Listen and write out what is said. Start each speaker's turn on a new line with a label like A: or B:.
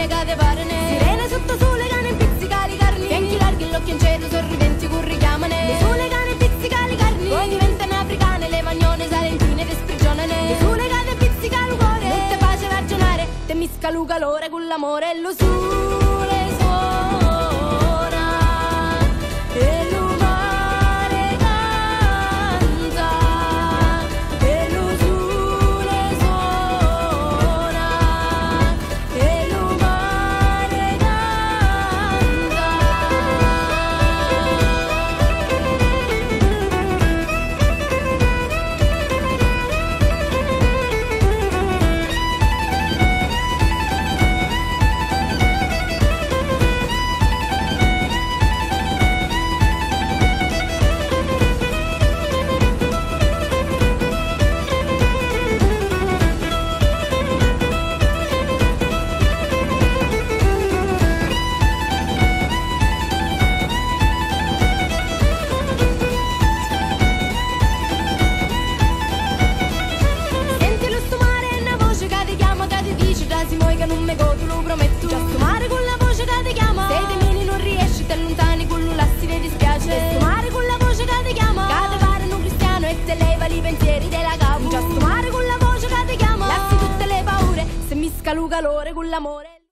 A: sirene cade parene, sirene sotto sole cane pizzica le carni, fianchi larghi l'occhio in cielo sorridenti curri chiamane, le sole cane pizzica le carni, poi diventano africane le magnone salentine te sprigionane, le sole cane pizzica il cuore, non te face ragionare, te misca lu calore con l'amore e lo sole suona e lo mare canta e lo sole suona e lo mare canta. Si muove che non mi godo, lo prometto. Già sto mare con la voce che ti chiama, se te mini non riesci, te allontani con l'ulassi ti dispiace. Sto mare con la voce che ti chiama, che ti pare un cristiano e te leva i pensieri della capo. Già sto mare con la voce che ti chiama, lasci tutte le paure, se mi scalu calore con l'amore.